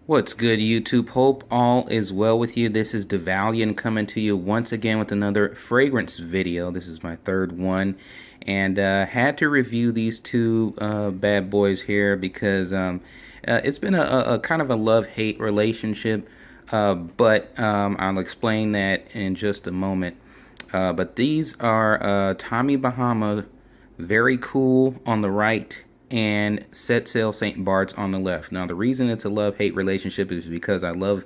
What's good, YouTube? Hope all is well with you. This is DeValian coming to you once again with another fragrance video. This is my third one, and had to review these two bad boys here because it's been a kind of a love-hate relationship, but I'll explain that in just a moment. But these are Tommy Bahama Very Cool on the right and Set Sail St. Bart's on the left. Now, the reason it's a love-hate relationship is because I love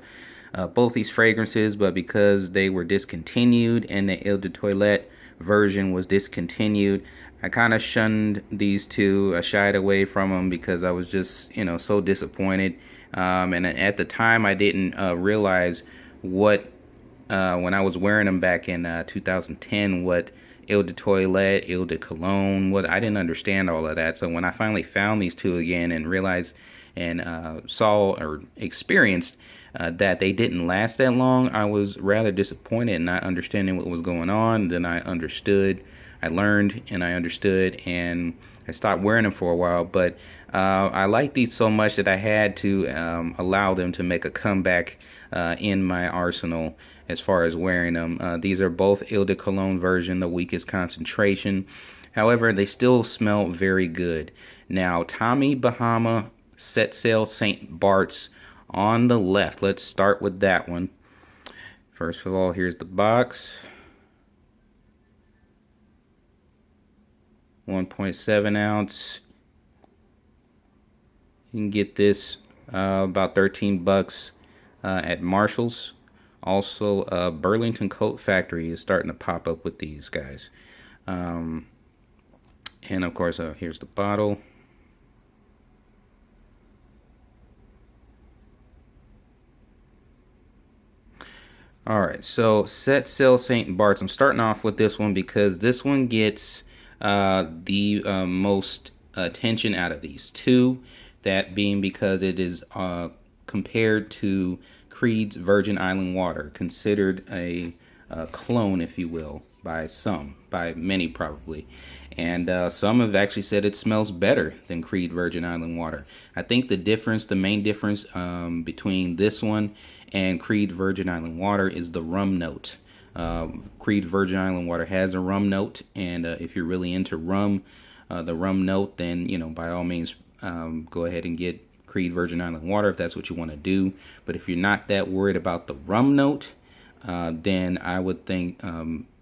both these fragrances, but because they were discontinued and the Eau de Toilette version was discontinued, I kind of shunned these two. I shied away from them because I was just, so disappointed. And at the time, I didn't realize what when I was wearing them back in 2010, what Eau de Toilette, Eau de Cologne, what I didn't understand all of that. So when I finally found these two again and realized and saw or experienced that they didn't last that long, I was rather disappointed in not understanding what was going on. Then I understood, I learned, and I understood, and I stopped wearing them for a while. But I like these so much that I had to allow them to make a comeback in my arsenal as far as wearing them. These are both Eau de Cologne version, the weakest concentration. However, they still smell very good. Now, Tommy Bahama Set Sail St. Bart's on the left. Let's start with that one. First of all, here's the box. 1.7 ounce. You can get this about 13 bucks at Marshall's. Also, Burlington Coat Factory is starting to pop up with these guys. And of course, here's the bottle. Alright, so Set Sail St. Bart's. I'm starting off with this one because this one gets the most attention out of these two. That being because it is compared to Creed's Virgin Island Water, considered a clone, if you will, by some, by many probably. And some have actually said it smells better than Creed Virgin Island Water. I think the difference, the main difference between this one and Creed Virgin Island Water is the rum note. Creed Virgin Island Water has a rum note, and if you're really into rum, the rum note, then, by all means, go ahead and get Creed Virgin Island Water if that's what you want to do. But if you're not that worried about the rum note, then I would think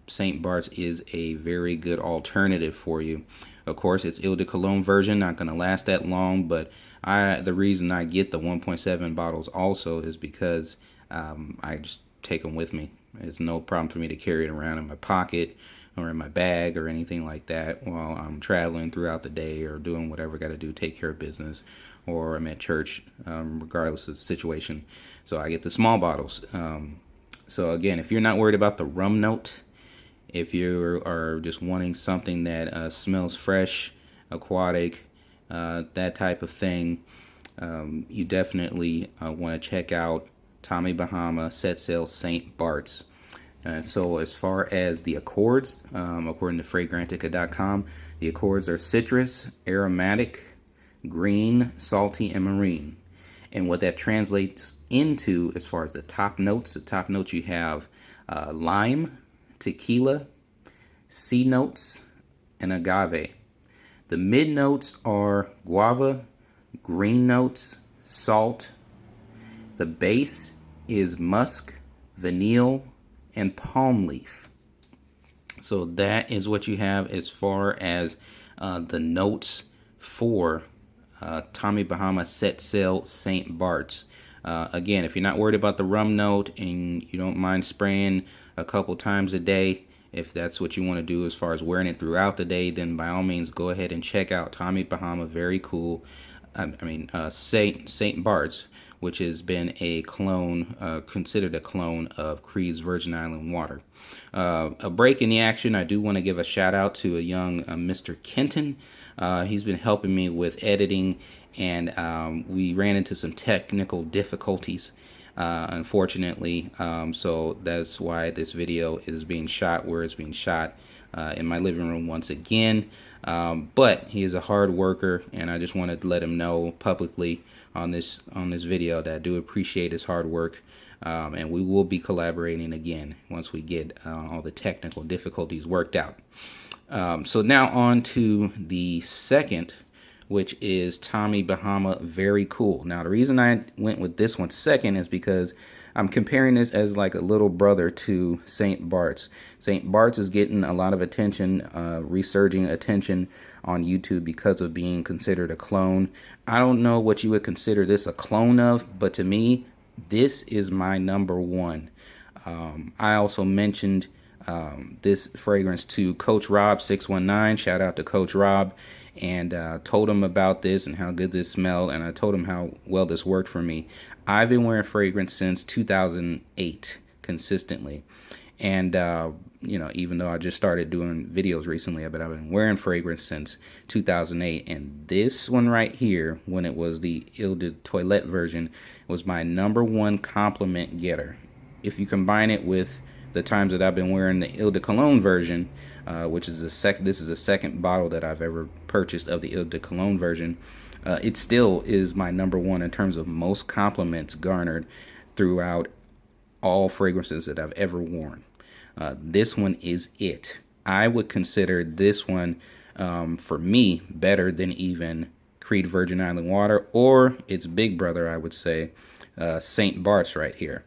St. Bart's is a very good alternative for you. Of course, it's Eau de Cologne version, not going to last that long, but the reason I get the 1.7 bottles also is because I just take them with me. It's no problem for me to carry it around in my pocket or in my bag or anything like that while I'm traveling throughout the day or doing whatever I got to do, take care of business, or I'm at church, regardless of the situation. So I get the small bottles. So again, if you're not worried about the rum note, if you are just wanting something that smells fresh, aquatic, that type of thing, you definitely want to check out Tommy Bahama Set Sail St. Bart's. So as far as the accords, according to Fragrantica.com, the accords are citrus, aromatic, green, salty, and marine. And what that translates into as far as the top notes you have lime, tequila, C notes, and agave. The mid notes are guava, green notes, salt. The base is musk, vanille, and palm leaf. So that is what you have as far as the notes for Tommy Bahama Set Sail St. Bart's. Again, if you're not worried about the rum note and you don't mind spraying a couple times a day, if that's what you want to do as far as wearing it throughout the day, then by all means go ahead and check out Tommy Bahama Very Cool. St. Bart's, which has been a clone, considered a clone of Creed's Virgin Island Water. A break in the action, I do want to give a shout out to a young Mr. Kenton. He's been helping me with editing, and we ran into some technical difficulties, unfortunately. So that's why this video is being shot where it's being shot, in my living room once again. But he is a hard worker, and I just wanted to let him know publicly on this video that I do appreciate his hard work. And we will be collaborating again once we get all the technical difficulties worked out. So now on to the second, which is Tommy Bahama Very Cool. Now the reason I went with this one second is because I'm comparing this as like a little brother to St. Barts. St. Barts is getting a lot of attention, resurging attention on YouTube because of being considered a clone. I don't know what you would consider this a clone of, but to me, this is my number one. I also mentioned this fragrance to Coach Rob 619. Shout out to Coach Rob, and told him about this and how good this smelled, and I told him how well this worked for me. I've been wearing fragrance since 2008 consistently, and you know, even though I just started doing videos recently, but I've been wearing fragrance since 2008. And this one right here, when it was the Eau de Toilette version, was my number one compliment getter. If you combine it with the times that I've been wearing the Eau de Cologne version, which is this is the second bottle that I've ever purchased of the Eau de Cologne version, it still is my number one in terms of most compliments garnered throughout all fragrances that I've ever worn. This one is it. I would consider this one, for me, better than even Creed Virgin Island Water or its big brother, I would say, St. Barts right here.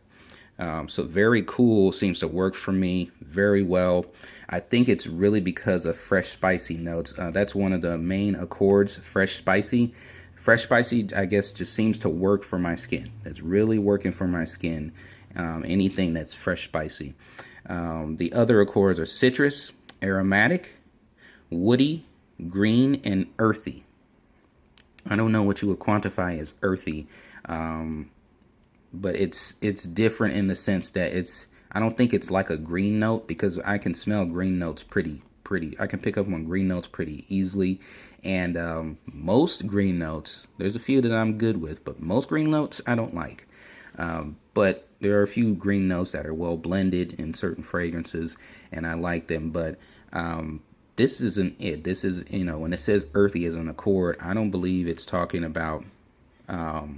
So Very Cool seems to work for me very well. I think it's really because of fresh spicy notes. That's one of the main accords, fresh spicy. Fresh spicy, I guess, just seems to work for my skin. It's really working for my skin. Anything that's fresh spicy. The other accords are citrus, aromatic, woody, green, and earthy. I don't know what you would quantify as earthy, but it's different in the sense that I don't think it's like a green note, because I can smell green notes pretty. I can pick up on green notes pretty easily, and most green notes, there's a few that I'm good with, but most green notes I don't like. But there are a few green notes that are well blended in certain fragrances, and I like them. But this isn't it. This is, you know, when it says earthy as an accord, I don't believe it's talking about, or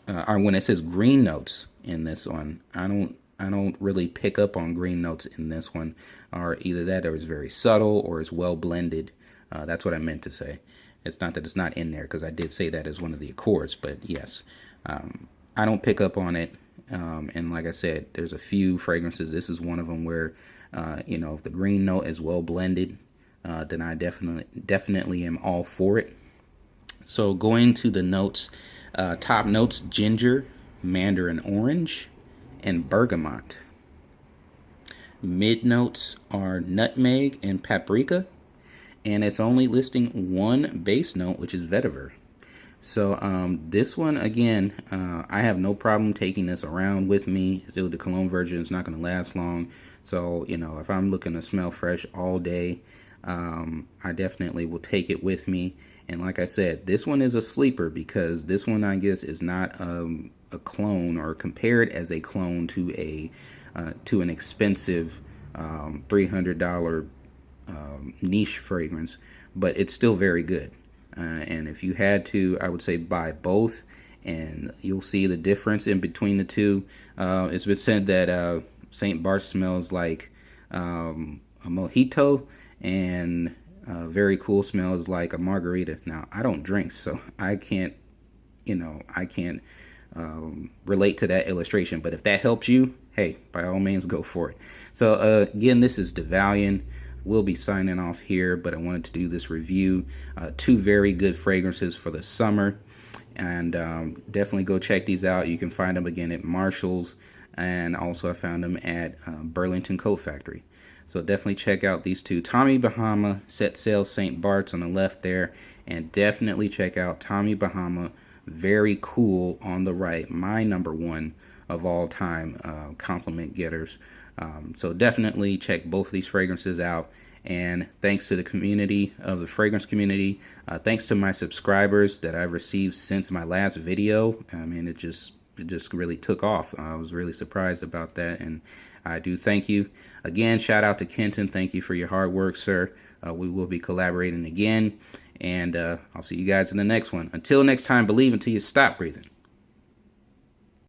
when it says green notes in this one, I don't really pick up on green notes in this one, or either that or it's very subtle or it's well blended. That's what I meant to say. It's not that it's not in there, because I did say that as one of the accords, but yes. I don't pick up on it, and like I said, there's a few fragrances. This is one of them where, you know, if the green note is well blended, then I definitely am all for it. So going to the notes, top notes: ginger, mandarin orange, and bergamot. Mid notes are nutmeg and paprika, and it's only listing one base note, which is vetiver. So this one, again, I have no problem taking this around with me. Still, the cologne version is not going to last long. So, you know, if I'm looking to smell fresh all day, I definitely will take it with me. And like I said, this one is a sleeper, because this one, I guess, is not a clone, or compared as a clone to an expensive $300 niche fragrance, but it's still very good. And if you had to, I would say buy both, and you'll see the difference in between the two. It's been said that St. Barts smells like a mojito, and Very Cool smells like a margarita. Now, I don't drink, so I can't relate to that illustration. But if that helps you, hey, by all means, go for it. So again, this is DeValian. We'll be signing off here, but I wanted to do this review. Two very good fragrances for the summer, and definitely go check these out. You can find them again at Marshall's, and also I found them at Burlington Coat Factory. So definitely check out these two. Tommy Bahama Set Sail St. Barts on the left there, and definitely check out Tommy Bahama Very Cool on the right, my number one of all time compliment getters. So definitely check both of these fragrances out. And thanks to the community of the fragrance community, thanks to my subscribers that I've received since my last video. I mean, it just really took off. I was really surprised about that, and I do thank you. Again, shout out to Kenton. Thank you for your hard work, sir. We will be collaborating again. And I'll see you guys in the next one. Until next time, believe until you stop breathing.